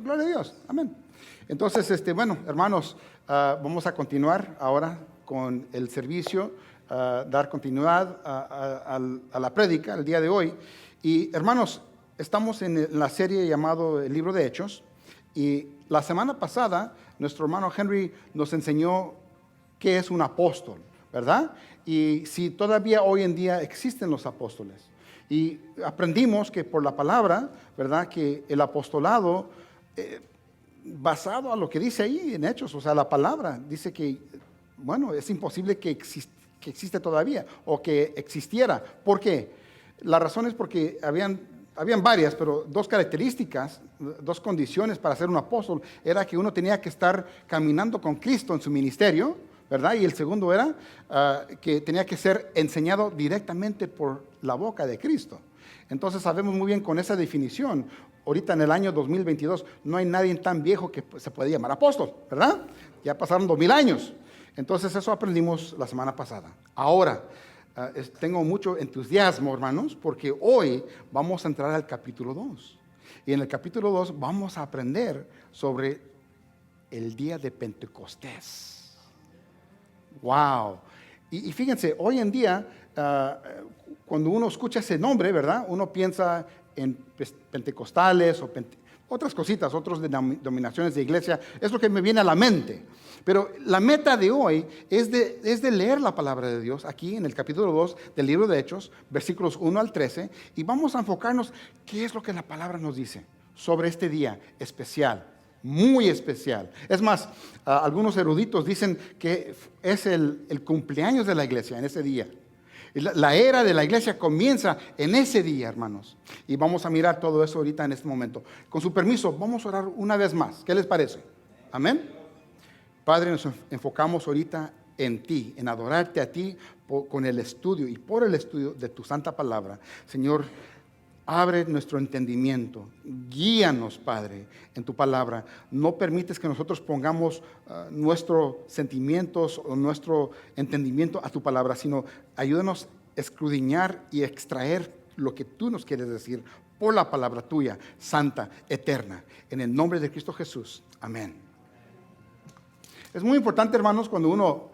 Gloria a Dios. Amén. Entonces, bueno, hermanos, vamos a continuar ahora con el servicio, dar continuidad a la prédica el día de hoy. Y hermanos, estamos en la serie llamado El Libro de Hechos. Y la semana pasada, nuestro hermano Henry nos enseñó qué es un apóstol, ¿verdad? Y si todavía hoy en día existen los apóstoles. Y aprendimos que por la palabra, ¿verdad? Que el apostolado, basado a lo que dice ahí en Hechos, o sea, la palabra dice que, bueno, es imposible que existe todavía o que existiera. ¿Por qué? La razón es porque habían varias, pero dos características, dos condiciones para ser un apóstol. Era que uno tenía que estar caminando con Cristo en su ministerio, ¿verdad? Y el segundo era que tenía que ser enseñado directamente por la boca de Cristo. Entonces sabemos muy bien con esa definición, ahorita en el año 2022 no hay nadie tan viejo que se puede llamar apóstol, ¿verdad? Ya pasaron 2000 años. Entonces eso aprendimos la semana pasada. Ahora, tengo mucho entusiasmo, hermanos, porque hoy vamos a entrar al capítulo 2. Y en el capítulo 2 vamos a aprender sobre el día de Pentecostés. ¡Wow! Y fíjense, hoy en día, cuando uno escucha ese nombre, ¿verdad? Uno piensa en pentecostales o otras cositas, otras denominaciones de iglesia. Es lo que me viene a la mente. Pero la meta de hoy es de leer la palabra de Dios aquí en el capítulo 2 del libro de Hechos, versículos 1 al 13, y vamos a enfocarnos qué es lo que la palabra nos dice sobre este día especial, muy especial. Es más, algunos eruditos dicen que es el cumpleaños de la iglesia en ese día. La era de la iglesia comienza en ese día, hermanos. Y vamos a mirar todo eso ahorita en este momento. Con su permiso, vamos a orar una vez más. ¿Qué les parece? Amén. Padre, nos enfocamos ahorita en ti, en adorarte a ti con el estudio y por el estudio de tu santa palabra. Señor, abre nuestro entendimiento, guíanos, Padre, en tu palabra. No permites que nosotros pongamos nuestros sentimientos o nuestro entendimiento a tu palabra, sino ayúdanos a escudriñar y extraer lo que tú nos quieres decir por la palabra tuya, santa, eterna. En el nombre de Cristo Jesús. Amén. Es muy importante, hermanos, cuando uno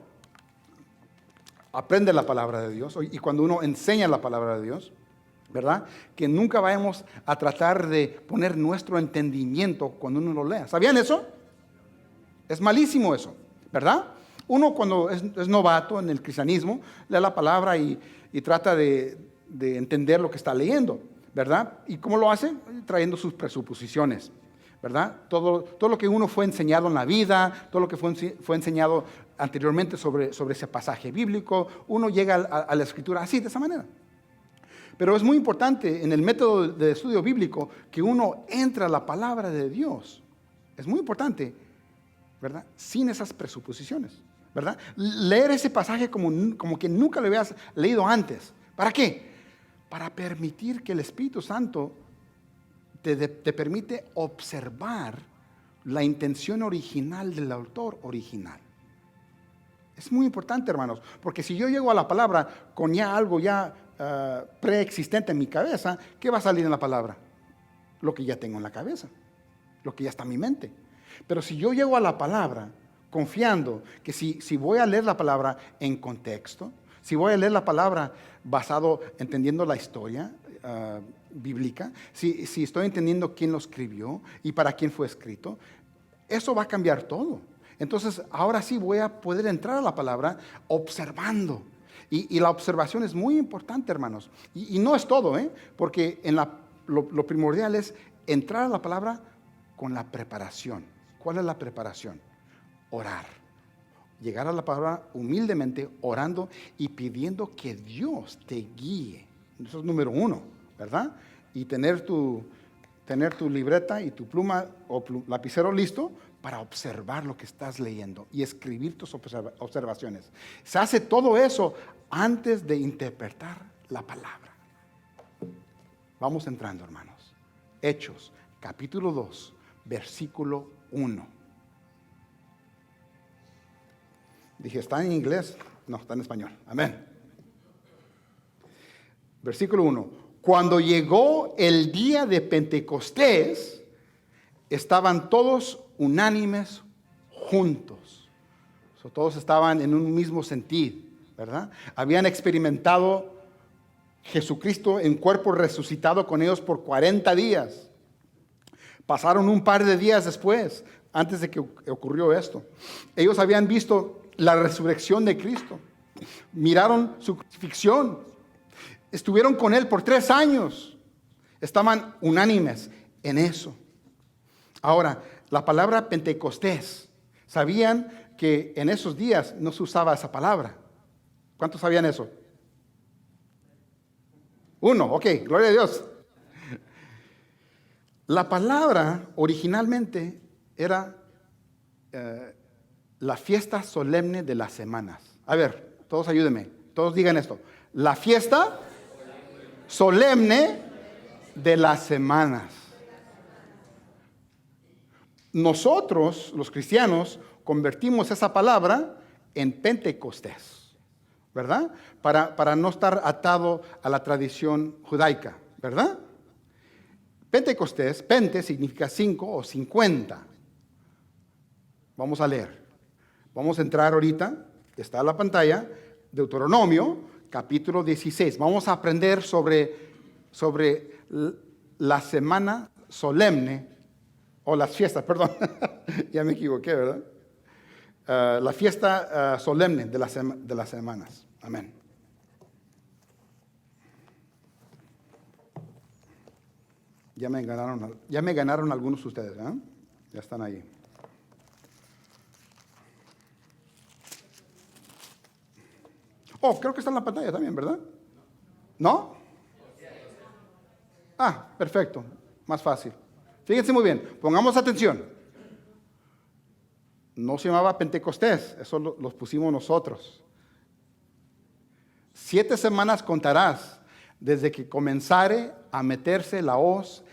aprende la palabra de Dios y cuando uno enseña la palabra de Dios, ¿verdad? Que nunca vayamos a tratar de poner nuestro entendimiento cuando uno lo lea. ¿Sabían eso? Es malísimo eso, ¿verdad? Uno cuando es novato en el cristianismo, lee la palabra y trata de entender lo que está leyendo, ¿verdad? ¿Y cómo lo hace? Trayendo sus presuposiciones, ¿verdad? Todo lo que uno fue enseñado en la vida, todo lo que fue enseñado anteriormente sobre ese pasaje bíblico, uno llega a la escritura así, de esa manera. Pero es muy importante en el método de estudio bíblico que uno entre a la palabra de Dios. Es muy importante, ¿verdad? Sin esas presuposiciones, ¿verdad? Leer ese pasaje como que nunca lo habías leído antes. ¿Para qué? Para permitir que el Espíritu Santo te permite observar la intención original del autor original. Es muy importante, hermanos, porque si yo llego a la palabra con ya algo preexistente en mi cabeza, ¿qué va a salir en la palabra? Lo que ya tengo en la cabeza, lo que ya está en mi mente. Pero si yo llego a la palabra confiando que si voy a leer la palabra en contexto, si voy a leer la palabra basado entendiendo la historia bíblica, si estoy entendiendo quién lo escribió y para quién fue escrito, eso va a cambiar todo. Entonces, ahora sí voy a poder entrar a la palabra observando. Y la observación es muy importante, hermanos. Y no es todo, porque lo primordial es entrar a la palabra con la preparación. ¿Cuál es la preparación? Orar. Llegar a la palabra humildemente, orando y pidiendo que Dios te guíe. Eso es número 1, ¿verdad? Y tener tu libreta y tu pluma o lapicero listo para observar lo que estás leyendo y escribir tus observaciones. Se hace todo eso antes de interpretar la palabra. Vamos entrando, hermanos. Hechos, capítulo 2, versículo 1. Dije, ¿está en inglés? No, está en español. Amén. Versículo 1. Cuando llegó el día de Pentecostés, estaban todos unánimes juntos. Todos estaban en un mismo sentir, ¿verdad? Habían experimentado Jesucristo en cuerpo resucitado con ellos por 40 días. Pasaron un par de días después, antes de que ocurrió esto. Ellos habían visto la resurrección de Cristo. Miraron su crucifixión. Estuvieron con Él por 3 años. Estaban unánimes en eso. Ahora, la palabra Pentecostés. Sabían que en esos días no se usaba esa palabra. ¿Cuántos sabían eso? 1, ok, gloria a Dios. La palabra originalmente era la fiesta solemne de las semanas. A ver, todos ayúdenme, todos digan esto. La fiesta solemne de las semanas. Nosotros, los cristianos, convertimos esa palabra en Pentecostés, ¿verdad? Para no estar atado a la tradición judaica, ¿verdad? Pentecostés, pente significa 5 o 50. Vamos a leer. Vamos a entrar ahorita, está en la pantalla, Deuteronomio, capítulo 16. Vamos a aprender sobre la semana solemne, o las fiestas, perdón, ya me equivoqué, ¿verdad? La fiesta solemne de las semanas. Amén. Ya me ganaron algunos de ustedes, ¿eh? Ya están ahí. Oh, creo que está en la pantalla también, ¿verdad? ¿No? Ah, perfecto. Más fácil. Fíjense muy bien, pongamos atención. No se llamaba Pentecostés, eso los pusimos nosotros. 7 semanas contarás desde que comenzare a meterse la hoz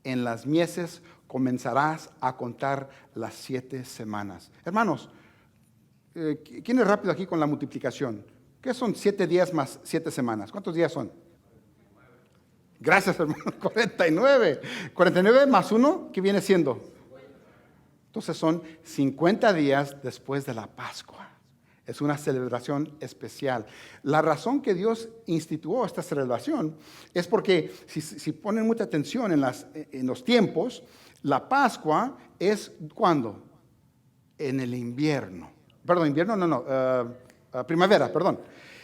en las mieses, comenzarás a contar las 7 semanas. Hermanos, ¿quién es rápido aquí con la multiplicación? ¿Qué son 7 días más 7 semanas? ¿Cuántos días son? Gracias, hermano. 49. 49 más 1, ¿qué viene siendo? Entonces son 50 días después de la Pascua. Es una celebración especial. La razón que Dios instituyó esta celebración es porque, si ponen mucha atención en los tiempos, la Pascua es ¿cuándo? En el invierno. Perdón, invierno, primavera, perdón.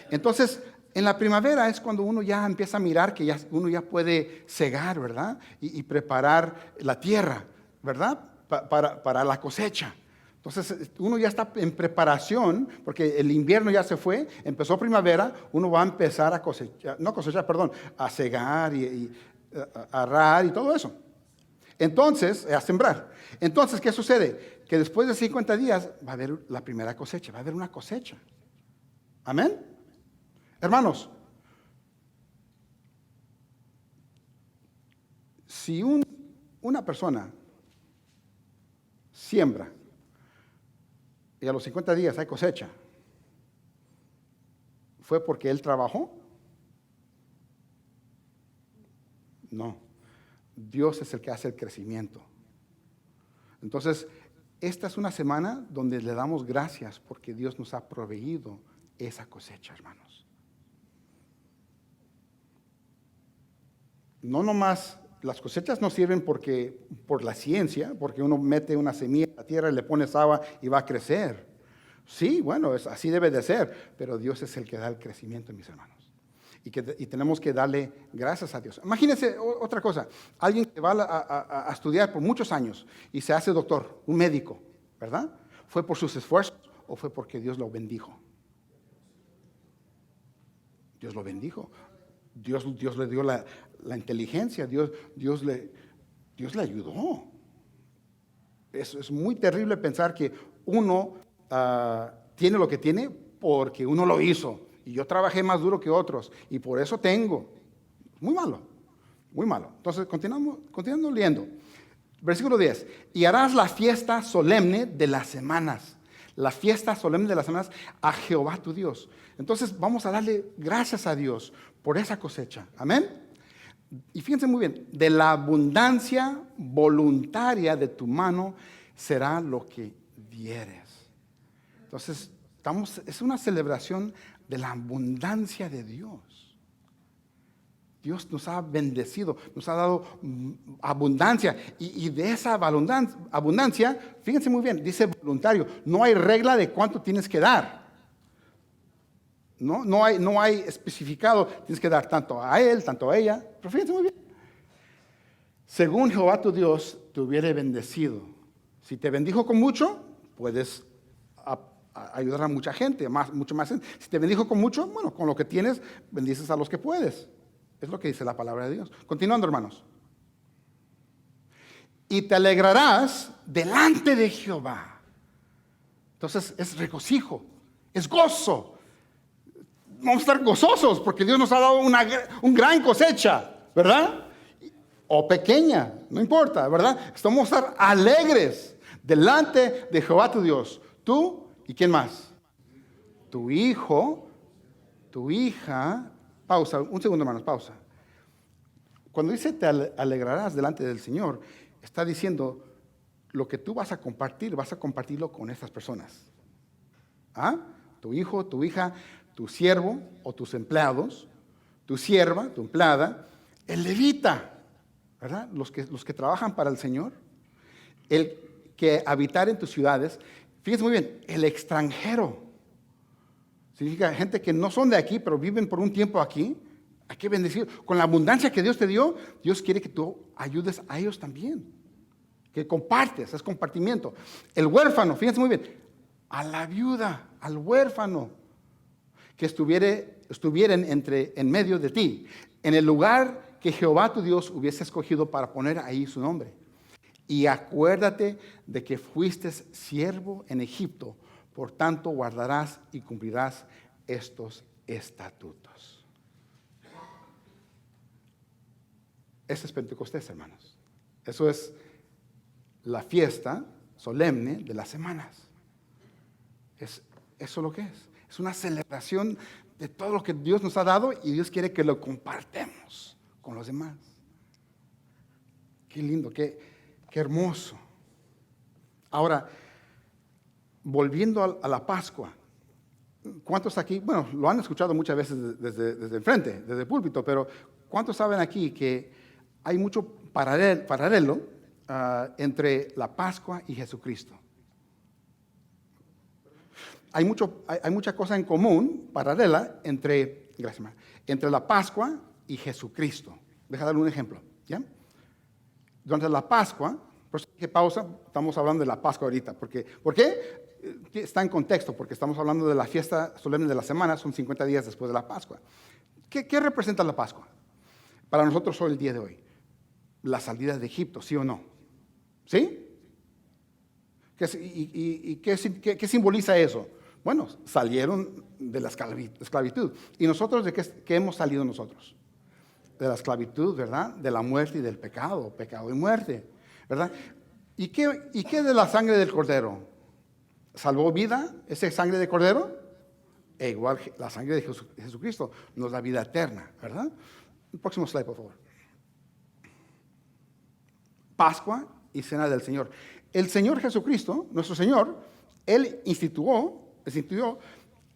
Entonces, en la primavera es cuando uno ya empieza a mirar que uno ya puede cegar, ¿verdad? Y preparar la tierra, ¿verdad? Para la cosecha. Entonces, uno ya está en preparación, porque el invierno ya se fue, empezó primavera, uno va a empezar a a cegar y a arar y todo eso. Entonces, a sembrar. Entonces, ¿qué sucede? Que después de 50 días va a haber la primera cosecha, va a haber una cosecha. ¿Amén? Hermanos, si una persona siembra y a los 50 días hay cosecha, ¿fue porque él trabajó? No, Dios es el que hace el crecimiento. Entonces, esta es una semana donde le damos gracias porque Dios nos ha proveído esa cosecha, hermanos. No nomás, las cosechas no sirven por la ciencia, porque uno mete una semilla en la tierra y le pones agua y va a crecer. Sí, bueno, así debe de ser, pero Dios es el que da el crecimiento, mis hermanos. Y tenemos que darle gracias a Dios. Imagínense otra cosa, alguien que va a estudiar por muchos años y se hace doctor, un médico, ¿verdad? ¿Fue por sus esfuerzos o fue porque Dios lo bendijo? Dios lo bendijo. Dios le dio la inteligencia, Dios le ayudó. Es muy terrible pensar que uno tiene lo que tiene porque uno lo hizo. Y yo trabajé más duro que otros y por eso tengo. Muy malo, muy malo. Entonces, continuando leyendo. Versículo 10. Y harás la fiesta solemne de las semanas. La fiesta solemne de las semanas a Jehová tu Dios. Entonces vamos a darle gracias a Dios por esa cosecha. Amén. Y fíjense muy bien, de la abundancia voluntaria de tu mano será lo que dieres. Entonces, es una celebración de la abundancia de Dios. Dios nos ha bendecido, nos ha dado abundancia. Y de esa abundancia, fíjense muy bien, dice voluntario. No hay regla de cuánto tienes que dar. No hay especificado, tienes que dar tanto a él, tanto a ella. Pero fíjense muy bien. Según Jehová tu Dios te hubiere bendecido. Si te bendijo con mucho, puedes ayudar a mucha gente, mucho más. Si te bendijo con mucho, bueno, con lo que tienes, bendices a los que puedes. Es lo que dice la palabra de Dios. Continuando, hermanos. Y te alegrarás delante de Jehová. Entonces es regocijo, es gozo. Vamos a estar gozosos porque Dios nos ha dado una gran cosecha, ¿verdad? O pequeña, no importa, ¿verdad? Vamos a estar alegres delante de Jehová tu Dios. Tú y ¿quién más? Tu hijo, tu hija. Pausa, un segundo, hermanos, pausa. Cuando dice te alegrarás delante del Señor, está diciendo lo que tú vas a compartirlo con estas personas. ¿Ah? Tu hijo, tu hija, tu siervo o tus empleados, tu sierva, tu empleada, el levita, ¿verdad? Los que trabajan para el Señor, el que habitar en tus ciudades. Fíjense muy bien, el extranjero. Significa gente que no son de aquí, pero viven por un tiempo aquí. Hay que bendecir. Con la abundancia que Dios te dio, Dios quiere que tú ayudes a ellos también. Que compartes, es compartimiento. El huérfano, fíjense muy bien, a la viuda, al huérfano, que estuvieran en medio de ti, en el lugar que Jehová tu Dios hubiese escogido para poner ahí su nombre. Y acuérdate de que fuiste siervo en Egipto. Por tanto, guardarás y cumplirás estos estatutos. Ese es Pentecostés, hermanos. Eso es la fiesta solemne de las semanas. Eso es lo que es. Es una celebración de todo lo que Dios nos ha dado y Dios quiere que lo compartamos con los demás. Qué lindo, qué hermoso. Ahora, volviendo a la Pascua, ¿cuántos aquí, bueno, lo han escuchado muchas veces desde enfrente, desde el púlpito, pero ¿cuántos saben aquí que hay mucho paralelo entre la Pascua y Jesucristo? Hay mucha cosa en común, paralela, entre la Pascua y Jesucristo. Deja darle un ejemplo, ¿ya? Durante la Pascua, por eso dije pausa, estamos hablando de la Pascua ahorita. ¿Por qué? Está en contexto, porque estamos hablando de la fiesta solemne de la semana, son 50 días después de la Pascua. ¿Qué representa la Pascua? Para nosotros hoy, el día de hoy, la salida de Egipto, ¿sí o no? ¿Sí? ¿Qué simboliza eso? Bueno, salieron de la esclavitud. ¿Y nosotros de qué hemos salido nosotros? De la esclavitud, ¿verdad? De la muerte y del pecado y muerte, ¿verdad? ¿Y qué de la sangre del Cordero? ¿Salvó vida esa sangre de Cordero? Igual la sangre de Jesucristo nos da vida eterna, ¿verdad? El próximo slide, por favor. Pascua y Cena del Señor. El Señor Jesucristo, nuestro Señor, Él instituyó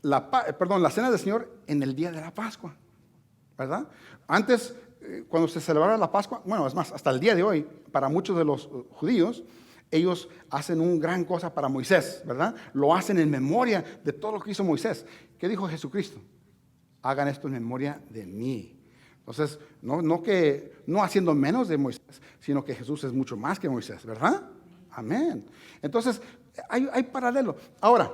la Cena del Señor en el día de la Pascua, ¿verdad? Antes, cuando se celebraba la Pascua, bueno, es más, hasta el día de hoy, para muchos de los judíos, ellos hacen una gran cosa para Moisés, ¿verdad? Lo hacen en memoria de todo lo que hizo Moisés. ¿Qué dijo Jesucristo? Hagan esto en memoria de mí. Entonces, no haciendo menos de Moisés, sino que Jesús es mucho más que Moisés, ¿verdad? Amén. Entonces, hay paralelo. Ahora,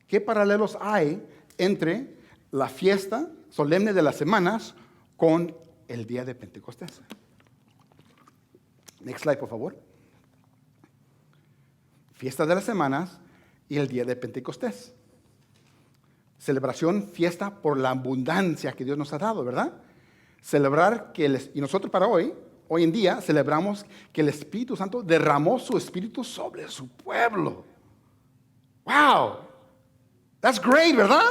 ¿qué paralelos hay entre la fiesta solemne de las semanas con el día de Pentecostés? Next slide, por favor. Fiesta de las semanas y el día de Pentecostés. Celebración, fiesta por la abundancia que Dios nos ha dado, ¿verdad? Celebrar y nosotros para hoy en día celebramos que el Espíritu Santo derramó su Espíritu sobre su pueblo. ¡Wow! That's great, ¿verdad?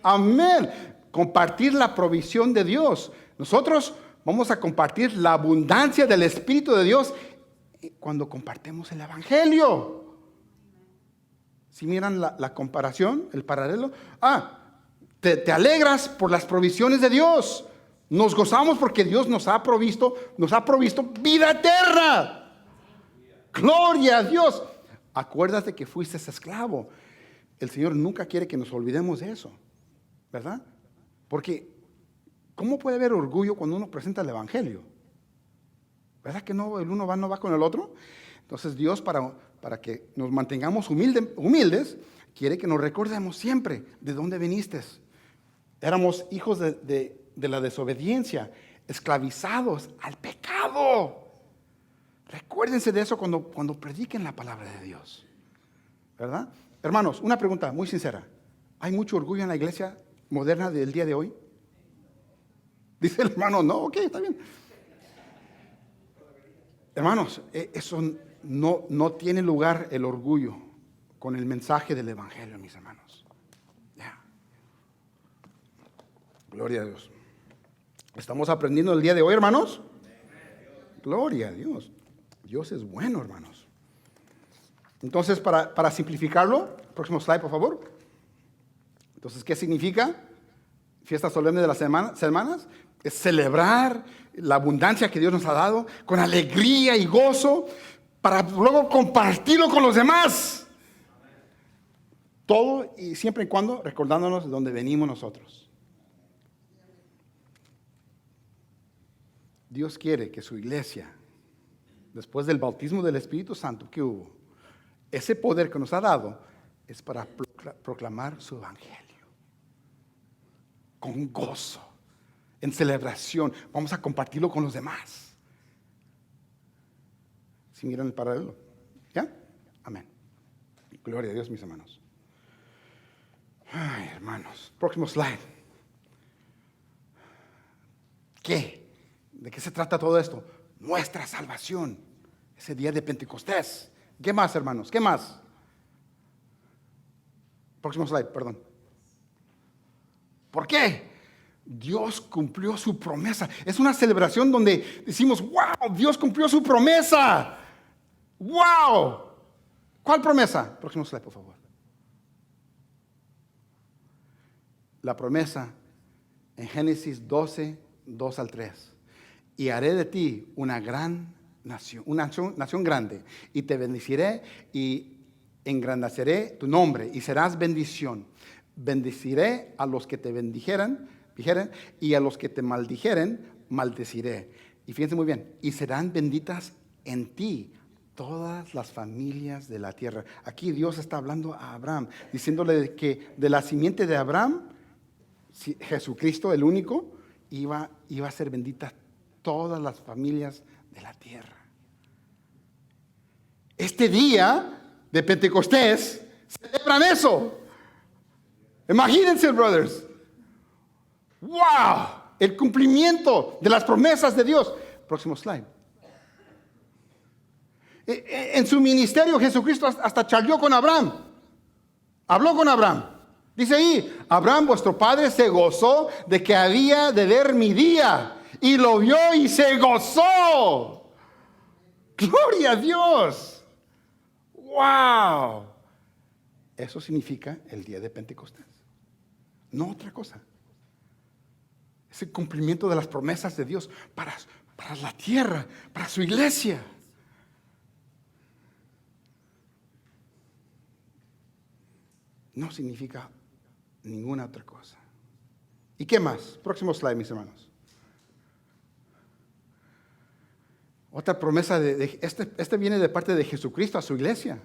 Amén. Compartir la provisión de Dios. Nosotros Vamos a compartir la abundancia del Espíritu de Dios cuando compartimos el Evangelio. Si miran la comparación, el paralelo. Te alegras por las provisiones de Dios. Nos gozamos porque Dios nos ha provisto vida eterna. Gloria a Dios. Acuérdate que fuiste esclavo. El Señor nunca quiere que nos olvidemos de eso, ¿verdad? Porque ¿cómo puede haber orgullo cuando uno presenta el Evangelio? ¿Verdad que no, el uno no va con el otro? Entonces Dios, para que nos mantengamos humildes, quiere que nos recordemos siempre de dónde viniste. Éramos hijos de la desobediencia, esclavizados al pecado. Recuérdense de eso cuando prediquen la palabra de Dios, ¿verdad? Hermanos, una pregunta muy sincera. ¿Hay mucho orgullo en la iglesia moderna del día de hoy? Dice el hermano, no, ok, está bien. Hermanos, eso no tiene lugar el orgullo con el mensaje del Evangelio, mis hermanos. Yeah. Gloria a Dios. ¿Estamos aprendiendo el día de hoy, hermanos? Gloria a Dios. Dios es bueno, hermanos. Entonces, para simplificarlo, próximo slide, por favor. Entonces, ¿qué significa? Fiesta solemne de las semanas. Es celebrar la abundancia que Dios nos ha dado con alegría y gozo para luego compartirlo con los demás. Todo y siempre y cuando recordándonos de dónde venimos nosotros. Dios quiere que su iglesia, después del bautismo del Espíritu Santo que hubo, ese poder que nos ha dado es para proclamar su evangelio con gozo, en celebración. Vamos a compartirlo con los demás. ¿Sí miran el paralelo? ¿Ya? Amén. Gloria a Dios, mis hermanos. Ay, hermanos. Próximo slide. ¿Qué? ¿De qué se trata todo esto? Nuestra salvación. Ese día de Pentecostés. ¿Qué más, hermanos? ¿Qué más? Próximo slide, perdón. ¿Por qué? Dios cumplió su promesa. Es una celebración donde decimos, wow, Dios cumplió su promesa. Wow. ¿Cuál promesa? Próximo slide, por favor. La promesa en Génesis 12, 2 al 3. Y haré de ti una gran nación, una nación grande, y te bendeciré y engrandeceré tu nombre, y serás bendición. Bendeciré a los que te bendijeren, y a los que te maldijeren, maldeciré. Y fíjense muy bien, y serán benditas en ti todas las familias de la tierra. Aquí Dios está hablando a Abraham, diciéndole que de la simiente de Abraham, Jesucristo, el único, iba a ser bendita todas las familias de la tierra. Este día de Pentecostés celebran eso. Imagínense, brothers. ¡Wow! El cumplimiento de las promesas de Dios. Próximo slide. En su ministerio, Jesucristo hasta charló con Abraham. Habló con Abraham. Dice ahí, Abraham, vuestro padre, se gozó de que había de ver mi día. Y lo vio y se gozó. ¡Gloria a Dios! ¡Wow! Eso significa el día de Pentecostés. No otra cosa. Es el cumplimiento de las promesas de Dios para la tierra, para su iglesia. No significa ninguna otra cosa. ¿Y qué más? Próximo slide, mis hermanos. Otra promesa este viene de parte de Jesucristo a su iglesia.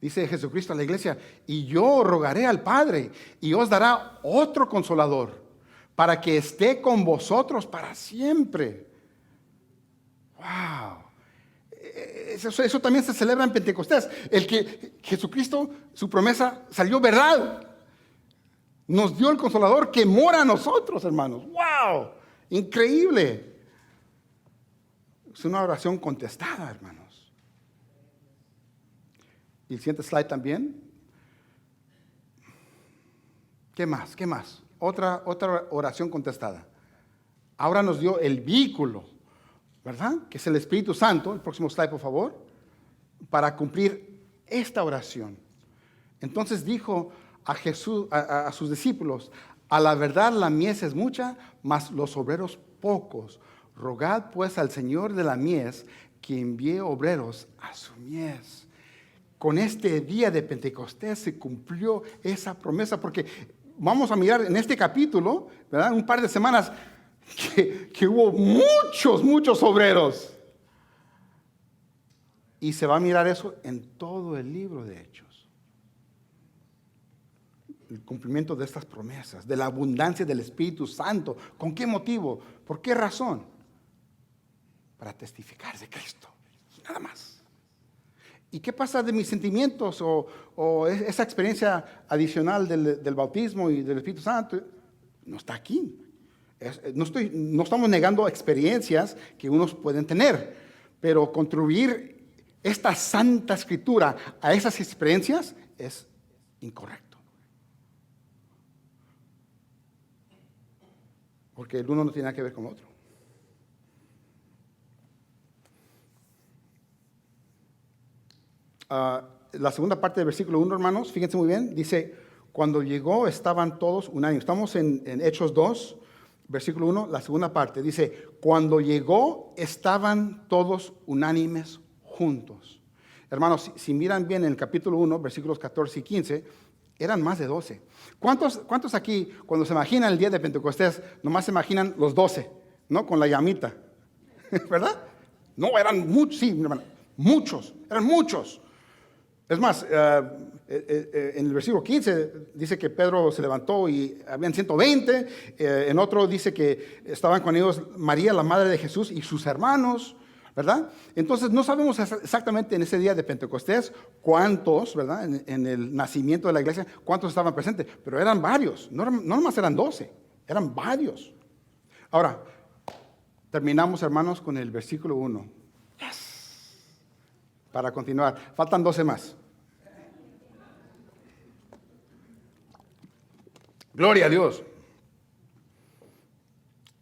Dice Jesucristo a la iglesia, y yo rogaré al Padre y os dará otro consolador para que esté con vosotros para siempre. ¡Wow! Eso también se celebra en Pentecostés. El que Jesucristo, su promesa salió verdad. Nos dio el consolador que mora a nosotros, hermanos. ¡Wow! Increíble. Es una oración contestada, hermanos. Y el siguiente slide también. ¿Qué más? ¿Qué más? Otra oración contestada. ahora nos dio el vehículo, ¿verdad? Que es el Espíritu Santo. El próximo slide, por favor. Para cumplir esta oración. Entonces dijo a Jesús, a sus discípulos: a la verdad la mies es mucha, mas los obreros pocos. Rogad pues al Señor de la mies que envíe obreros a su mies. Con este día de Pentecostés se cumplió esa promesa, porque vamos a mirar en este capítulo, ¿verdad? Un par de semanas que hubo muchos obreros. Y se va a mirar eso en todo el libro de Hechos. El cumplimiento de estas promesas, de la abundancia del Espíritu Santo. ¿Con qué motivo? ¿Por qué razón? Para testificar de Cristo, nada más. ¿Y qué pasa de mis sentimientos o esa experiencia adicional del bautismo y del Espíritu Santo? No está aquí. No estamos negando experiencias que unos pueden tener, pero contribuir esta santa escritura a esas experiencias es incorrecto. Porque el uno no tiene nada que ver con el otro. La segunda parte del versículo 1, hermanos, fíjense muy bien, dice: cuando llegó estaban todos unánimes. Estamos en Hechos 2, versículo 1, la segunda parte, dice: cuando llegó estaban todos unánimes juntos. Hermanos, si miran bien en el capítulo 1, versículos 14 y 15, eran más de 12. ¿Cuántos aquí, cuando se imaginan el día de Pentecostés, nomás se imaginan los 12, ¿no? Con la llamita, ¿verdad? No, eran muchos, sí, hermano, eran muchos. Es más, en el versículo 15 dice que Pedro se levantó y habían 120. En otro dice que estaban con ellos María, la madre de Jesús, y sus hermanos, ¿verdad? Entonces no sabemos exactamente en ese día de Pentecostés cuántos, ¿verdad? En el nacimiento de la iglesia, cuántos estaban presentes, pero eran varios, no nomás eran 12, eran varios. Ahora, terminamos, hermanos, con el versículo 1. Para continuar, faltan 12 más. Gloria a Dios.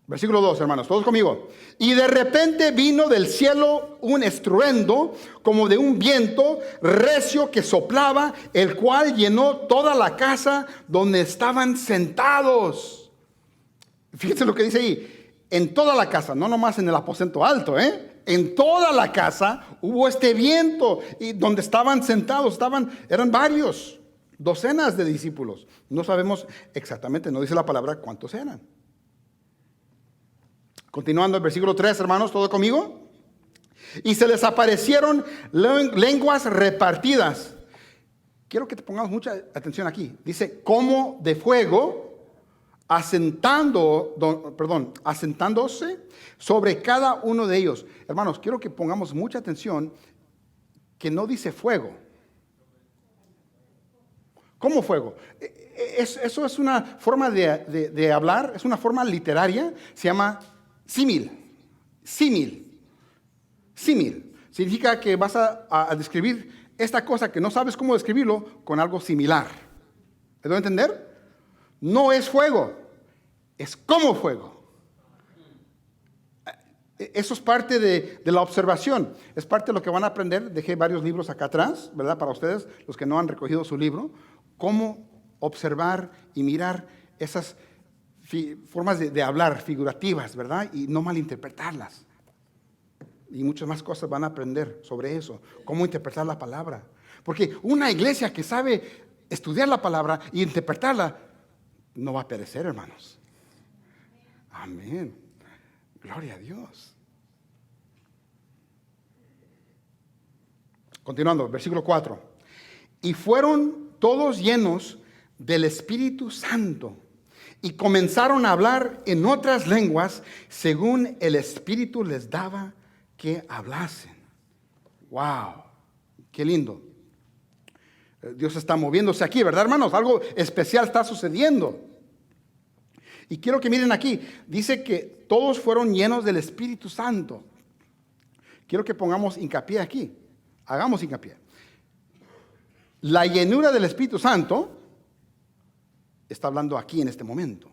Versículo 2, hermanos, todos conmigo. Y de repente vino del cielo un estruendo como de un viento recio que soplaba, el cual llenó toda la casa donde estaban sentados. Fíjense lo que dice ahí: en toda la casa, no nomás en el aposento alto, en toda la casa hubo este viento, y donde estaban sentados eran varios, docenas de discípulos. No sabemos exactamente, no dice la palabra cuántos eran. Continuando el versículo 3, hermanos, ¿todo conmigo? Y se les aparecieron lenguas repartidas. Quiero que te pongamos mucha atención aquí. Dice: como de fuego, asentándose sobre cada uno de ellos. Hermanos, quiero que pongamos mucha atención que no dice fuego. ¿Cómo fuego? Eso es una forma de hablar, es una forma literaria, se llama símil. Significa que vas a describir esta cosa que no sabes cómo describirlo con algo similar. ¿Me doy a entender? No es fuego, es como fuego. Eso es parte de la observación, es parte de lo que van a aprender. Dejé varios libros acá atrás, ¿verdad? Para ustedes, los que no han recogido su libro, cómo observar y mirar esas formas de hablar figurativas, ¿verdad? Y no malinterpretarlas. Y muchas más cosas van a aprender sobre eso, cómo interpretar la palabra. Porque una iglesia que sabe estudiar la palabra e interpretarla, no va a perecer, hermanos. Amén. Gloria a Dios. Continuando, versículo 4. Y fueron todos llenos del Espíritu Santo y comenzaron a hablar en otras lenguas según el Espíritu les daba que hablasen. Wow, qué lindo. Dios está moviéndose aquí, ¿verdad, hermanos? Algo especial está sucediendo. Y quiero que miren aquí, dice que todos fueron llenos del Espíritu Santo. Quiero que pongamos hincapié aquí, hagamos hincapié. La llenura del Espíritu Santo está hablando aquí en este momento.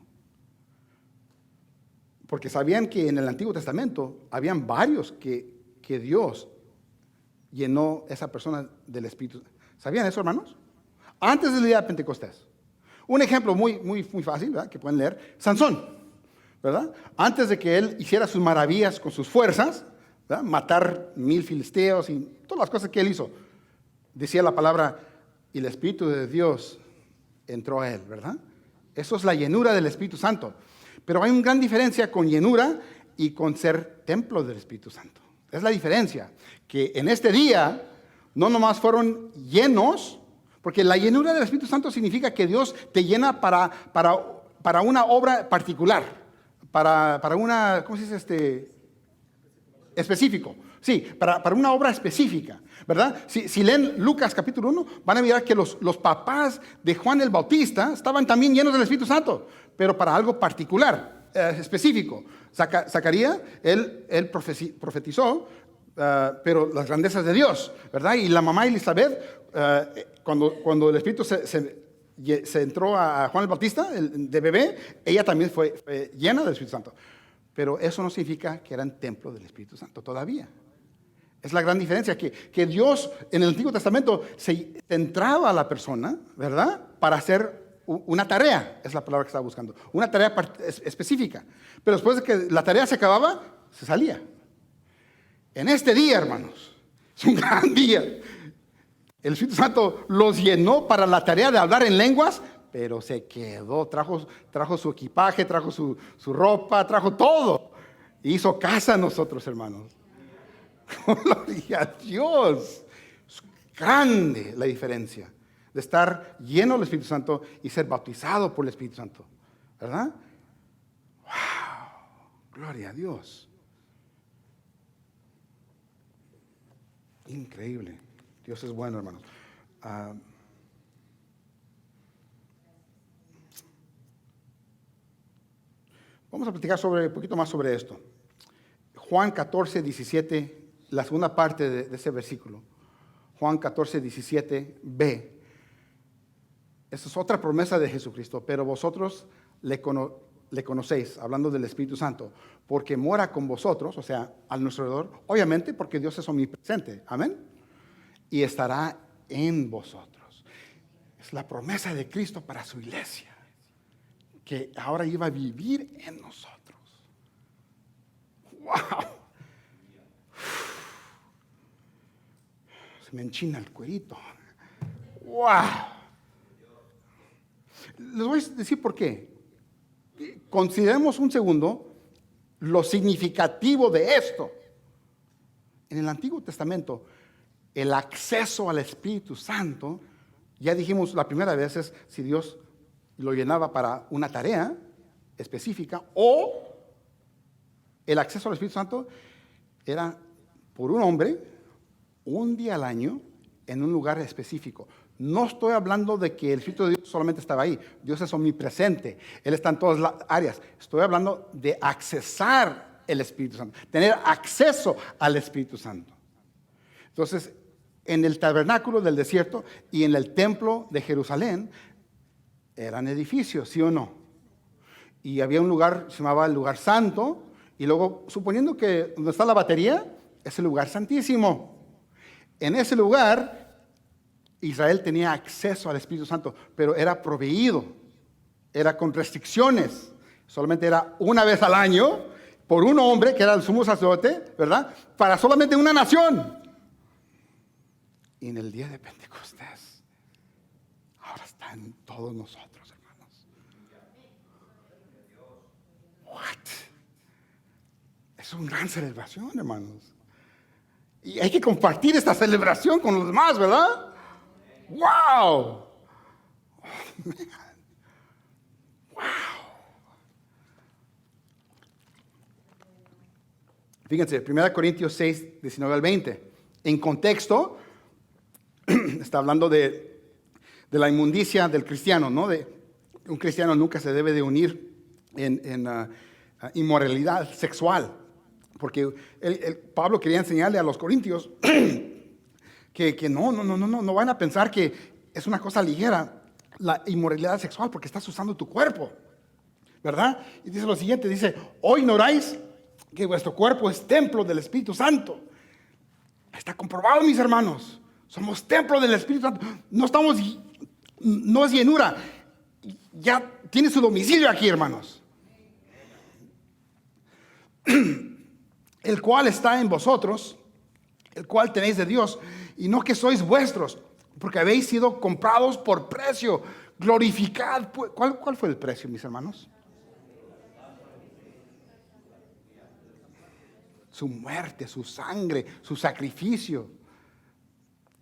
Porque sabían que en el Antiguo Testamento habían varios que Dios llenó esa persona del Espíritu. ¿Sabían eso, hermanos? Antes del día de Pentecostés. Un ejemplo muy fácil, ¿verdad?, que pueden leer. Sansón, ¿verdad? Antes de que él hiciera sus maravillas con sus fuerzas, ¿verdad?, matar 1000 filisteos y todas las cosas que él hizo, decía la palabra, y el Espíritu de Dios entró a él, ¿verdad? Eso es la llenura del Espíritu Santo. Pero hay una gran diferencia con llenura y con ser templo del Espíritu Santo. Es la diferencia, que en este día no nomás fueron llenos, porque la llenura del Espíritu Santo significa que Dios te llena para una obra particular, para una, ¿cómo se dice? Específico. Sí, para una obra específica, ¿verdad? Si leen Lucas capítulo 1, van a mirar que los papás de Juan el Bautista estaban también llenos del Espíritu Santo, pero para algo particular, específico. Zacarías, él profetizó, pero las grandezas de Dios, ¿verdad? Y la mamá Elizabeth, cuando el Espíritu se entró a Juan el Bautista, de bebé, ella también fue llena del Espíritu Santo. Pero eso no significa que eran templo del Espíritu Santo todavía. Es la gran diferencia, que Dios en el Antiguo Testamento se centraba a la persona, ¿verdad?, para hacer una tarea, es la palabra que estaba buscando, una tarea específica. Pero después de que la tarea se acababa, se salía. En este día, hermanos, es un gran día. El Espíritu Santo los llenó para la tarea de hablar en lenguas, pero se quedó, trajo su equipaje, trajo su ropa, trajo todo. Y hizo casa a nosotros, hermanos. Gloria a Dios. Es grande la diferencia de estar lleno del Espíritu Santo y ser bautizado por el Espíritu Santo, ¿verdad? ¡Wow! Gloria a Dios. Increíble. Dios es bueno, hermanos. Vamos a platicar un poquito más sobre esto. Juan 14, 17, la segunda parte de ese versículo. Juan 14, 17b. Esta es otra promesa de Jesucristo, pero vosotros le conocéis, hablando del Espíritu Santo, porque mora con vosotros, o sea, a nuestro alrededor, obviamente porque Dios es omnipresente, amén, y estará en vosotros. Es la promesa de Cristo para su iglesia, que ahora iba a vivir en nosotros. ¡Wow! Se me enchina el cuerito. ¡Wow! Les voy a decir por qué. Consideremos un segundo lo significativo de esto. En el Antiguo Testamento, el acceso al Espíritu Santo, ya dijimos la primera vez, es si Dios lo llenaba para una tarea específica, o el acceso al Espíritu Santo era por un hombre, un día al año, en un lugar específico. No estoy hablando de que el Espíritu de Dios solamente estaba ahí. Dios es omnipresente. Él está en todas las áreas. Estoy hablando de accesar el Espíritu Santo, tener acceso al Espíritu Santo. Entonces, en el tabernáculo del desierto y en el templo de Jerusalén, eran edificios, ¿sí o no? Y había un lugar, se llamaba el lugar santo, y luego, suponiendo que donde está la batería, es el lugar santísimo. En ese lugar, Israel tenía acceso al Espíritu Santo, pero era proveído, era con restricciones. Solamente era una vez al año, por un hombre, que era el sumo sacerdote, ¿verdad?, para solamente una nación. Y en el día de Pentecostés, ahora está en todos nosotros, hermanos. What? Es una gran celebración, hermanos. Y hay que compartir esta celebración con los demás, ¿verdad? ¡Wow! Oh, man. ¡Wow! Fíjense, 1 Corintios 6, 19 al 20. En contexto, está hablando de la inmundicia del cristiano, ¿no? Un cristiano nunca se debe de unir en inmoralidad sexual. Porque Pablo quería enseñarle a los corintios que no van a pensar que es una cosa ligera la inmoralidad sexual porque estás usando tu cuerpo. ¿verdad? Y dice lo siguiente, dice, ¿o ignoráis que vuestro cuerpo es templo del Espíritu Santo? Está comprobado, mis hermanos. Somos templo del Espíritu Santo. No es llenura. Ya tiene su domicilio aquí, hermanos. El cual está en vosotros, el cual tenéis de Dios, y no que sois vuestros, porque habéis sido comprados por precio. Glorificad. ¿Cuál fue el precio, mis hermanos? Su muerte, su sangre, su sacrificio,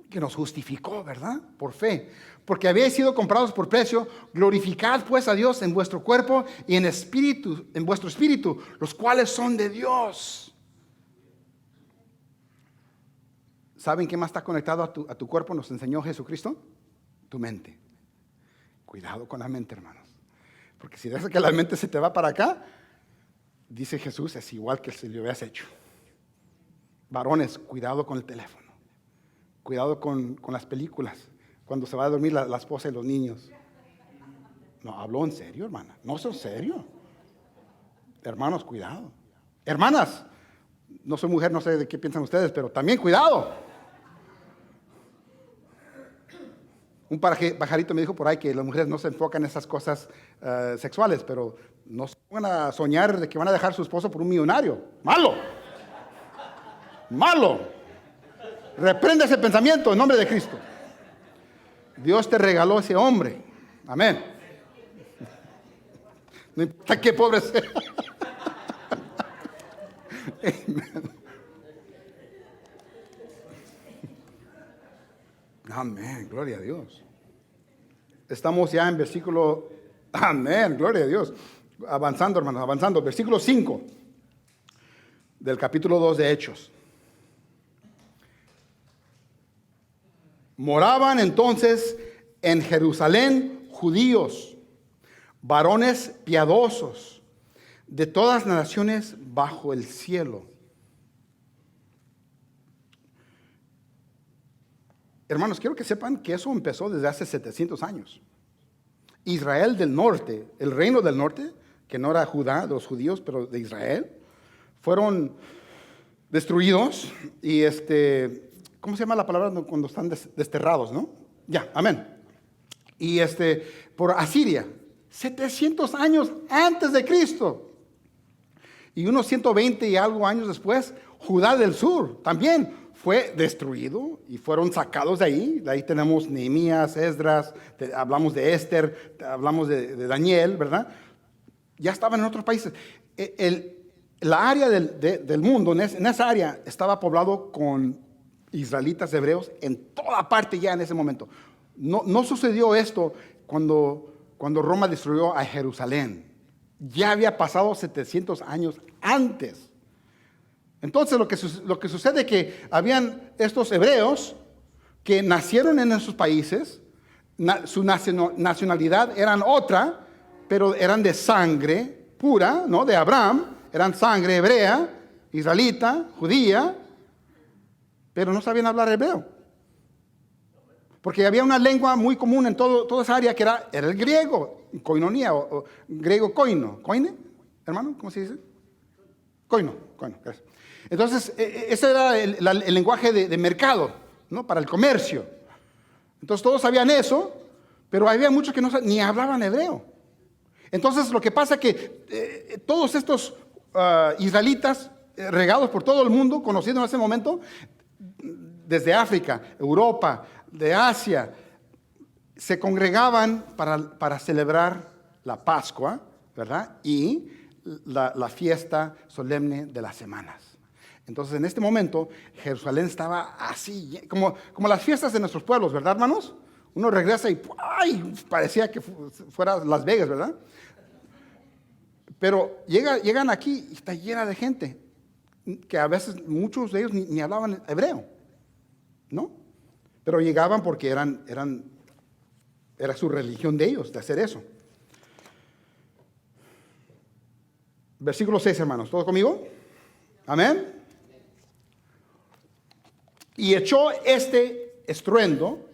que nos justificó, ¿verdad? Por fe. Porque habéis sido comprados por precio. Glorificad pues a Dios en vuestro cuerpo y en espíritu, en vuestro espíritu, los cuales son de Dios. ¿Saben qué más está conectado a tu cuerpo? Nos enseñó Jesucristo. Tu mente. Cuidado con la mente, hermanos. Porque si dejas que la mente se te va para acá, dice Jesús, es igual que si lo hubieras hecho. Varones, cuidado con el teléfono. Cuidado con las películas. Cuando se va a dormir la esposa y los niños. No, hablo en serio, hermana. No, es en serio. Hermanos, cuidado. Hermanas, no soy mujer, no sé de qué piensan ustedes, pero también cuidado. Un pajarito me dijo por ahí que las mujeres no se enfocan en esas cosas sexuales, pero no se pongan a soñar de que van a dejar a su esposo por un millonario. ¡Malo! ¡Malo! Reprende ese pensamiento en nombre de Cristo. Dios te regaló ese hombre. Amén. No importa qué pobre sea. Amén, gloria a Dios. Estamos ya en versículo, amén, gloria a Dios. Avanzando, hermanos, avanzando. Versículo 5 del capítulo 2 de Hechos. Moraban entonces en Jerusalén judíos, varones piadosos, de todas las naciones bajo el cielo. Hermanos, quiero que sepan que eso empezó desde hace 700 años. Israel del norte, el reino del norte, que no era Judá, de los judíos, pero de Israel, fueron destruidos y ¿cómo se llama la palabra cuando están desterrados, no? Ya, amén. Y por Asiria, 700 años antes de Cristo. Y unos 120 y algo años después, Judá del sur también fue destruido y fueron sacados de ahí. De ahí tenemos Nehemías, Esdras, hablamos de Esther, hablamos de Daniel, ¿verdad? Ya estaban en otros países. La área del mundo, en esa área, estaba poblado con israelitas, hebreos, en toda parte ya en ese momento. No sucedió esto cuando Roma destruyó a Jerusalén. Ya había pasado 700 años antes. Entonces lo que sucede es que habían estos hebreos que nacieron en esos países, su nacionalidad eran otra, pero eran de sangre pura, ¿no? De Abraham, eran sangre hebrea, israelita, judía, pero no sabían hablar hebreo. Porque había una lengua muy común en toda esa área que era el griego, koinonía, o griego koino. ¿Koine, hermano? ¿Cómo se dice? Koino, gracias. Entonces, ese era el lenguaje de mercado, ¿no? Para el comercio. Entonces, todos sabían eso, pero había muchos que ni hablaban hebreo. Entonces, lo que pasa es que todos estos israelitas regados por todo el mundo, conocidos en ese momento, desde África, Europa, de Asia, se congregaban para celebrar la Pascua, ¿verdad? Y la fiesta solemne de las semanas. Entonces, en este momento, Jerusalén estaba así, como las fiestas de nuestros pueblos, ¿verdad, hermanos? Uno regresa y ¡ay! Parecía que fuera Las Vegas, ¿verdad? Pero llegan aquí y está llena de gente, que a veces muchos de ellos ni hablaban hebreo, ¿no? Pero llegaban porque era su religión de ellos, de hacer eso. Versículo 6, hermanos, ¿todos conmigo? Amén. Y este estruendo,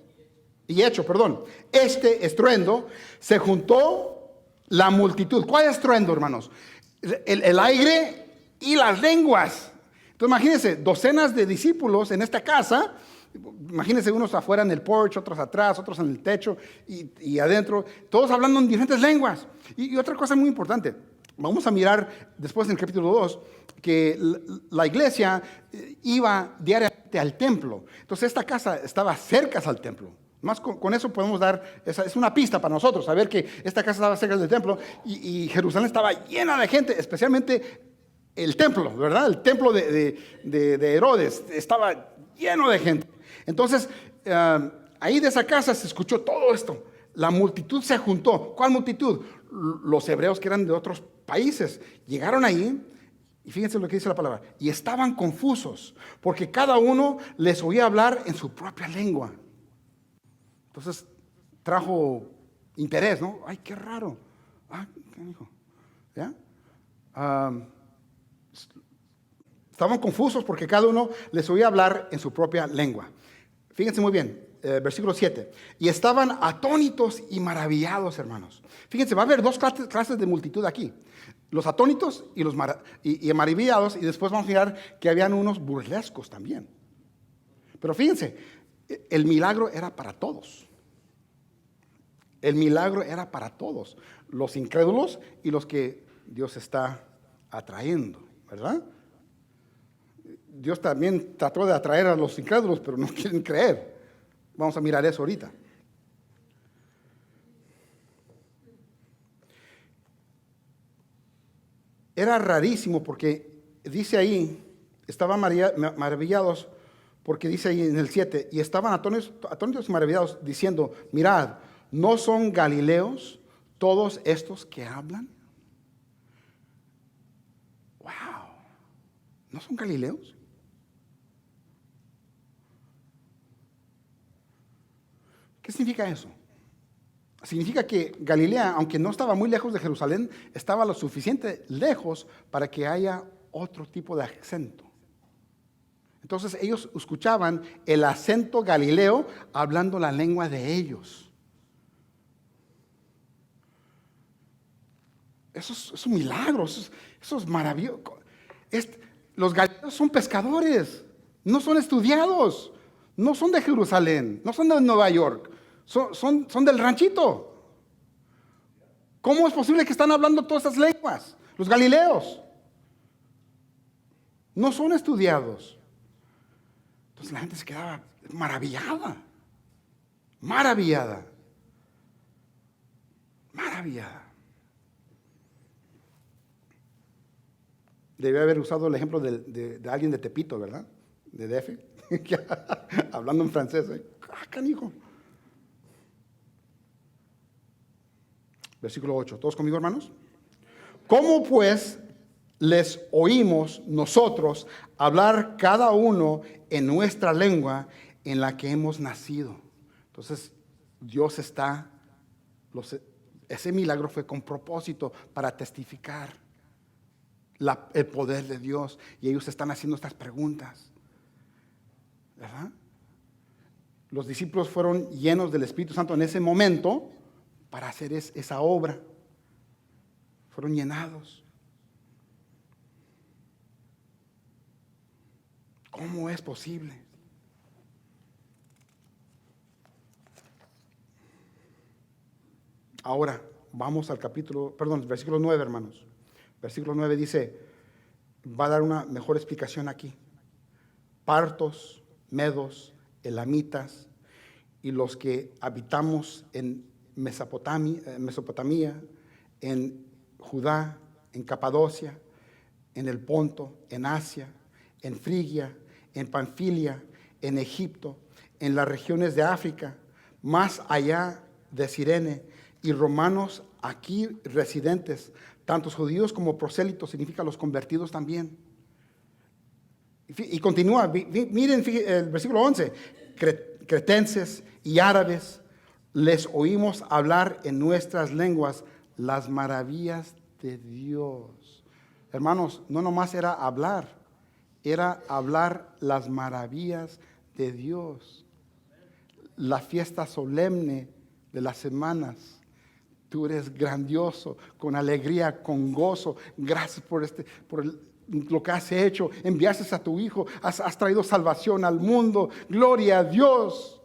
se juntó La multitud. ¿Cuál estruendo, hermanos? El aire y las lenguas. Entonces imagínense, docenas de discípulos en esta casa. Imagínense unos afuera en el porche, otros atrás, otros en el techo y adentro, todos hablando en diferentes lenguas. Y otra cosa muy importante, vamos a mirar después en el capítulo 2, que la iglesia iba diariamente al templo. Entonces esta casa estaba cerca al templo. Más con eso podemos dar, es una pista para nosotros, saber que esta casa estaba cerca del templo y Jerusalén estaba llena de gente, especialmente el templo, ¿verdad? El templo de Herodes estaba lleno de gente. Entonces, ahí de esa casa se escuchó todo esto. La multitud se juntó. ¿Cuál multitud? Los hebreos que eran de otros países. Llegaron ahí y fíjense lo que dice la palabra. Y estaban confusos porque cada uno les oía hablar en su propia lengua. Entonces, trajo interés, ¿no? Ay, qué raro. ¿Qué dijo? ¿Ya? Estaban confusos porque cada uno les oía hablar en su propia lengua. Fíjense muy bien, versículo 7. Y estaban atónitos y maravillados, hermanos. Fíjense, va a haber dos clases de multitud aquí. Los atónitos y los maravillados. Y después vamos a mirar que habían unos burlescos también. Pero fíjense, el milagro era para todos. El milagro era para todos. Los incrédulos y los que Dios está atrayendo, ¿verdad? Dios también trató de atraer a los incrédulos, pero no quieren creer. Vamos a mirar eso ahorita. Era rarísimo porque dice ahí, estaban maravillados, porque dice ahí en el 7, y estaban atónitos y maravillados diciendo, mirad, ¿no son galileos todos estos que hablan? Wow, ¿no son galileos? ¿Qué significa eso? Significa que Galilea, aunque no estaba muy lejos de Jerusalén, estaba lo suficiente lejos para que haya otro tipo de acento. Entonces ellos escuchaban el acento galileo hablando la lengua de ellos. Eso es un milagro, eso es maravilloso. Los galileos son pescadores, no son estudiados, no son de Jerusalén, no son de Nueva York. Son del ranchito. ¿Cómo es posible que están hablando todas esas lenguas? Los galileos no son estudiados. Entonces la gente se quedaba maravillada. Debía haber usado el ejemplo de alguien de Tepito, ¿verdad? De DF, hablando en francés. Canijo. Versículo 8. ¿Todos conmigo, hermanos? ¿Cómo pues les oímos nosotros hablar cada uno en nuestra lengua en la que hemos nacido? Entonces, Dios ese milagro fue con propósito para testificar el poder de Dios. Y ellos están haciendo estas preguntas, ¿verdad? Los discípulos fueron llenos del Espíritu Santo en ese momento para hacer esa obra. Fueron llenados. ¿Cómo es posible? Ahora, vamos al versículo 9, hermanos. Versículo 9 dice, va a dar una mejor explicación aquí. Partos, medos, elamitas y los que habitamos en Mesopotamia, en Judá, en Capadocia, en el Ponto, en Asia, en Frigia, en Panfilia, en Egipto, en las regiones de África, más allá de Cirene, y romanos aquí residentes, tantos judíos como prosélitos, significa los convertidos también. Y continúa, miren el versículo 11, cretenses y árabes, les oímos hablar en nuestras lenguas las maravillas de Dios. Hermanos, no nomás era hablar las maravillas de Dios. La fiesta solemne de las semanas, tú eres grandioso, con alegría, con gozo. Gracias lo que has hecho. Enviaste a tu Hijo, has traído salvación al mundo. Gloria a Dios.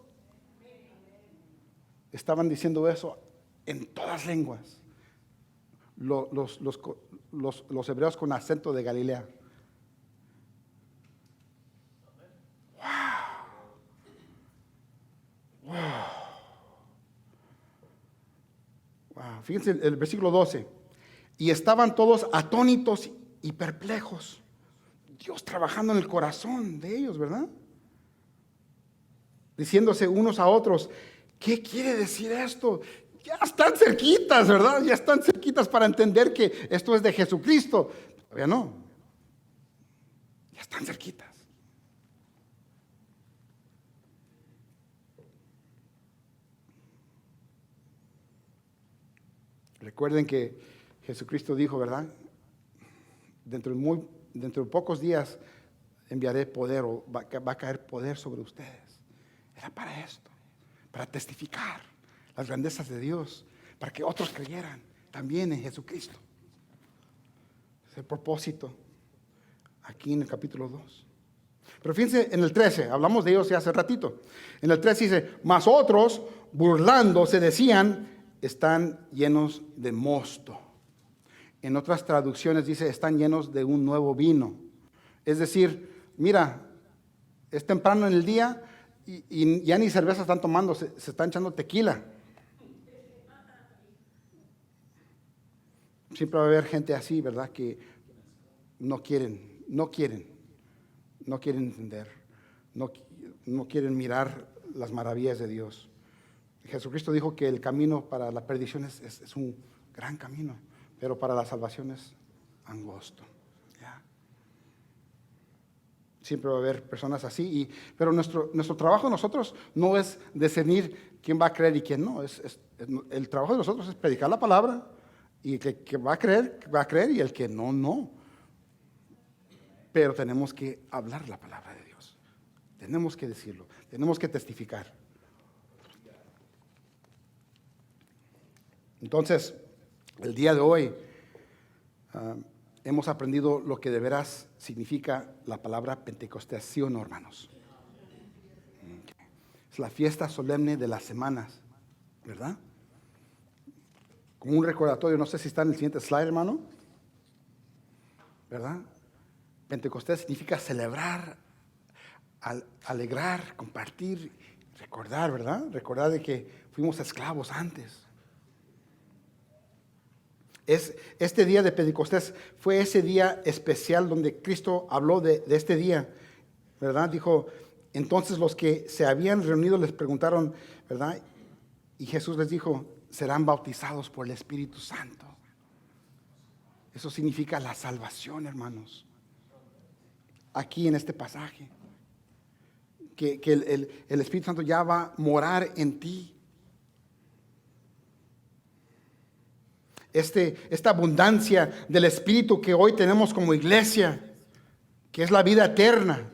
Estaban diciendo eso en todas lenguas. Los hebreos con acento de Galilea. Wow. Fíjense el versículo 12. Y estaban todos atónitos y perplejos. Dios trabajando en el corazón de ellos, ¿verdad? Diciéndose unos a otros, ¿qué quiere decir esto? Ya están cerquitas, ¿verdad? Ya están cerquitas para entender que esto es de Jesucristo. Todavía no. Ya están cerquitas. Recuerden que Jesucristo dijo, ¿verdad? Dentro de pocos días enviaré poder, o va a caer poder sobre ustedes. Era para esto, para testificar las grandezas de Dios, para que otros creyeran también en Jesucristo. Es el propósito aquí en el capítulo 2. Pero fíjense en el 13, hablamos de ellos ya hace ratito. En el 13 dice, mas otros burlándose decían, están llenos de mosto. En otras traducciones dice, están llenos de un nuevo vino. Es decir, mira, es temprano en el día y ya ni cerveza están tomando, se están echando tequila. Siempre va a haber gente así, ¿verdad? Que no quieren entender, no quieren mirar las maravillas de Dios. Jesucristo dijo que el camino para la perdición es un gran camino, pero para la salvación es angosto. ¿Ya? Siempre va a haber personas así, pero nuestro trabajo de nosotros no es discernir quién va a creer y quién no. El trabajo de nosotros es predicar la palabra, y el que va a creer, y el que no, no. Pero tenemos que hablar la palabra de Dios. Tenemos que decirlo, tenemos que testificar. Entonces, el día de hoy hemos aprendido lo que de veras significa la palabra Pentecostés, ¿sí o no, hermanos? Okay. Es la fiesta solemne de las semanas, ¿verdad? Como un recordatorio, no sé si está en el siguiente slide, hermano, ¿verdad? Pentecostés significa celebrar, alegrar, compartir, recordar, ¿verdad? Recordar de que fuimos esclavos antes. Este día de Pentecostés fue ese día especial donde Cristo habló de este día, ¿verdad? Dijo, entonces los que se habían reunido les preguntaron, ¿verdad? Y Jesús les dijo, serán bautizados por el Espíritu Santo. Eso significa la salvación, hermanos. Aquí en este pasaje, que el Espíritu Santo ya va a morar en ti. Esta abundancia del Espíritu que hoy tenemos como iglesia, que es la vida eterna,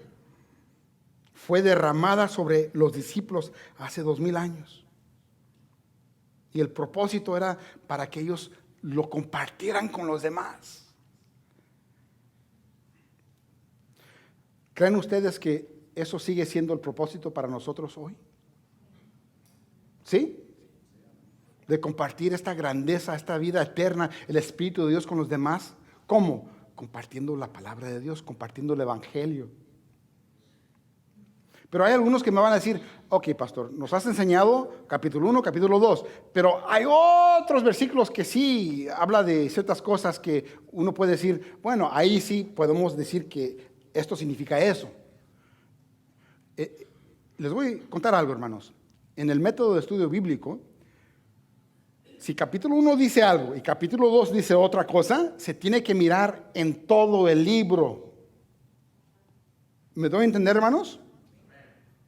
fue derramada sobre los discípulos hace 2000 años. Y el propósito era para que ellos lo compartieran con los demás. ¿Creen ustedes que eso sigue siendo el propósito para nosotros hoy? ¿Sí? De compartir esta grandeza, esta vida eterna, el Espíritu de Dios con los demás. ¿Cómo? Compartiendo la palabra de Dios, compartiendo el Evangelio. Pero hay algunos que me van a decir, ok, pastor, nos has enseñado capítulo 1, capítulo 2, pero hay otros versículos que sí habla de ciertas cosas que uno puede decir, bueno, ahí sí podemos decir que esto significa eso. Les voy a contar algo, hermanos. En el método de estudio bíblico, si capítulo 1 dice algo y capítulo 2 dice otra cosa, se tiene que mirar en todo el libro. ¿Me doy a entender, hermanos?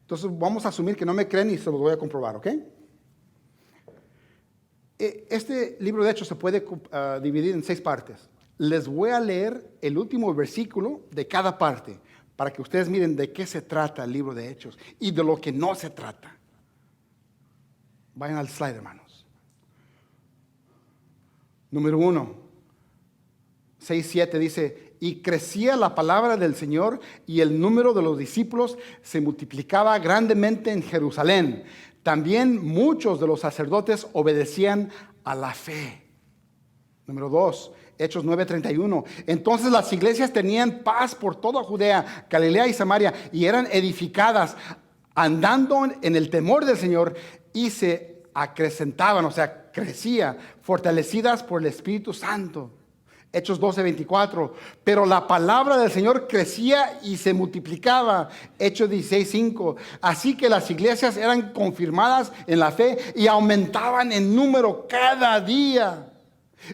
Entonces vamos a asumir que no me creen y se los voy a comprobar, ¿ok? Este libro de Hechos se puede dividir en 6 partes. Les voy a leer el último versículo de cada parte para que ustedes miren de qué se trata el libro de Hechos y de lo que no se trata. Vayan al slide, hermanos. Número 1, 6:7 dice, y crecía la palabra del Señor y el número de los discípulos se multiplicaba grandemente en Jerusalén. También muchos de los sacerdotes obedecían a la fe. Número 2, Hechos 9:31. Entonces las iglesias tenían paz por toda Judea, Galilea y Samaria, y eran edificadas andando en el temor del Señor, y se acrecentaban, o sea, crecía, fortalecidas por el Espíritu Santo. Hechos 12:24. Pero la palabra del Señor crecía y se multiplicaba. Hechos 16:5. Así que las iglesias eran confirmadas en la fe y aumentaban en número cada día.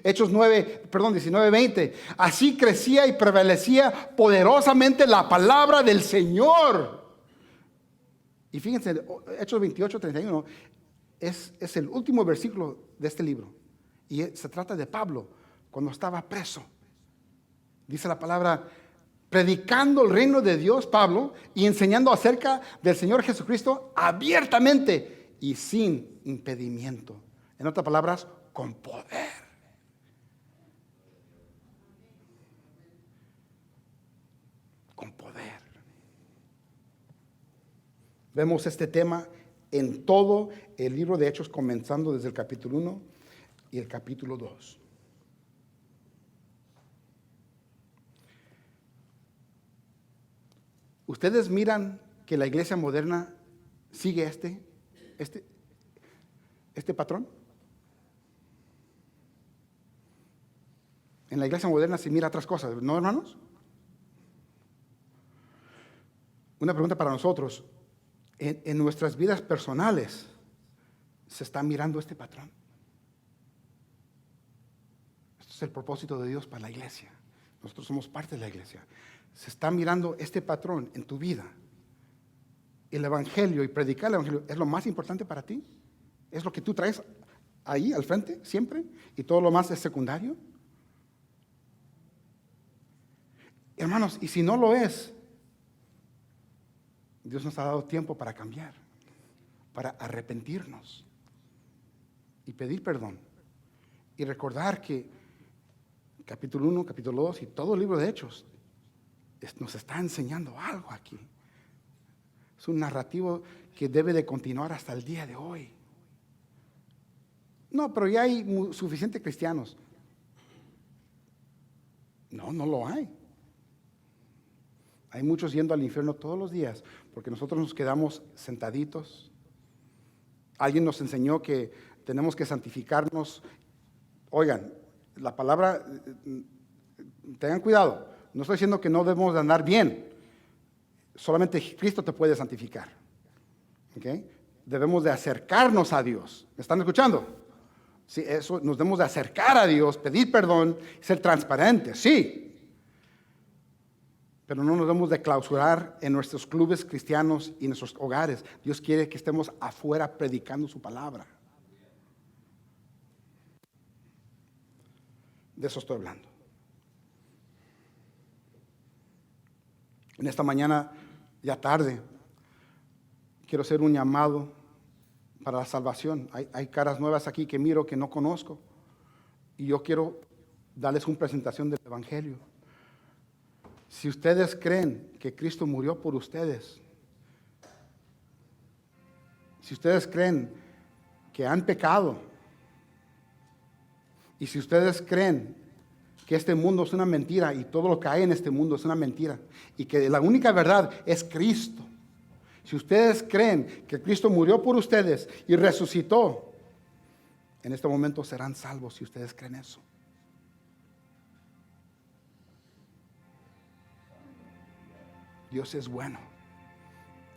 Hechos 19:20. Así crecía y prevalecía poderosamente la palabra del Señor. Y fíjense, Hechos 28:31 es el último versículo de este libro. Y se trata de Pablo cuando estaba preso. Dice la palabra, predicando el reino de Dios, Pablo, y enseñando acerca del Señor Jesucristo abiertamente y sin impedimento. En otras palabras, con poder. Con poder. Vemos este tema en todo el libro de Hechos, comenzando desde el capítulo 1 y el capítulo 2. ¿Ustedes miran que la iglesia moderna sigue este patrón? En la iglesia moderna se mira otras cosas, ¿no, hermanos? Una pregunta para nosotros. En nuestras vidas personales, ¿se está mirando este patrón? Esto es el propósito de Dios para la iglesia. Nosotros somos parte de la iglesia. Se está mirando este patrón en tu vida. El evangelio y predicar el evangelio es lo más importante para ti. Es lo que tú traes ahí al frente siempre, y todo lo más es secundario. Hermanos, y si no lo es, Dios nos ha dado tiempo para cambiar, para arrepentirnos y pedir perdón y recordar que capítulo 1, capítulo 2 y todo el libro de Hechos nos está enseñando algo aquí. Es un narrativo que debe de continuar hasta el día de hoy. No, pero ya hay suficientes cristianos. No, no lo hay. Hay muchos yendo al infierno todos los días porque nosotros nos quedamos sentaditos. Alguien nos enseñó que tenemos que santificarnos. Oigan, la palabra, tengan cuidado. No estoy diciendo que no debemos de andar bien. Solamente Cristo te puede santificar. ¿Okay? Debemos de acercarnos a Dios. ¿Me están escuchando? Sí, eso, nos debemos de acercar a Dios, pedir perdón, ser transparentes, sí. Pero no nos debemos de clausurar en nuestros clubes cristianos y en nuestros hogares. Dios quiere que estemos afuera predicando su palabra. De eso estoy hablando. En esta mañana, ya tarde, quiero hacer un llamado para la salvación. Hay caras nuevas aquí que miro que no conozco. Y yo quiero darles una presentación del Evangelio. Si ustedes creen que Cristo murió por ustedes, si ustedes creen que han pecado, y si ustedes creen que este mundo es una mentira y todo lo que hay en este mundo es una mentira y que la única verdad es Cristo, si ustedes creen que Cristo murió por ustedes y resucitó, en este momento serán salvos si ustedes creen eso. Dios es bueno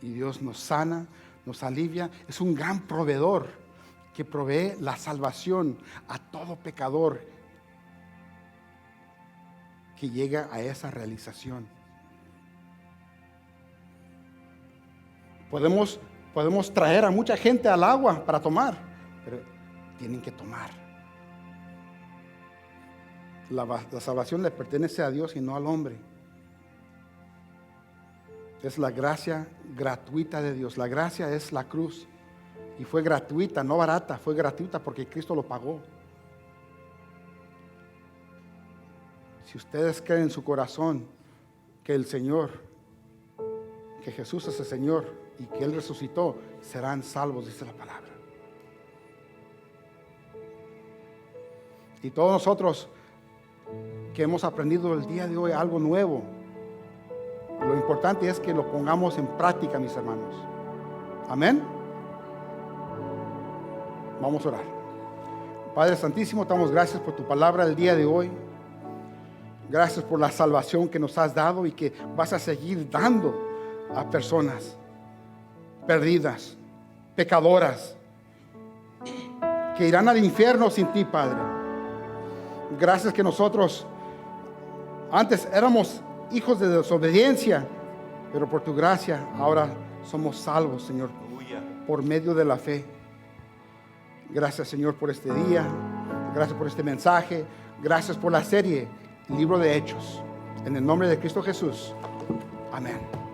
y Dios nos sana, nos alivia. Es un gran proveedor que provee la salvación a todo pecador que llega a esa realización. Podemos traer a mucha gente al agua para tomar, pero tienen que tomar. La salvación le pertenece a Dios y no al hombre. Es la gracia gratuita de Dios. La gracia es la cruz. Y fue gratuita, no barata, fue gratuita porque Cristo lo pagó. si ustedes creen en su corazón que el Señor, que Jesús es el Señor y que Él resucitó, serán salvos, dice la palabra. Y todos nosotros que hemos aprendido el día de hoy algo nuevo, lo importante es que lo pongamos en práctica, mis hermanos. Amén. Vamos a orar. Padre Santísimo, te damos gracias por tu palabra el día de hoy. Gracias por la salvación que nos has dado y que vas a seguir dando a personas perdidas, pecadoras, que irán al infierno sin ti, Padre. Gracias que nosotros antes éramos hijos de desobediencia, pero por tu gracia ahora somos salvos, Señor, por medio de la fe. Gracias, Señor, por este día. Gracias por este mensaje. Gracias por la serie Libro de Hechos. En el nombre de Cristo Jesús. Amén.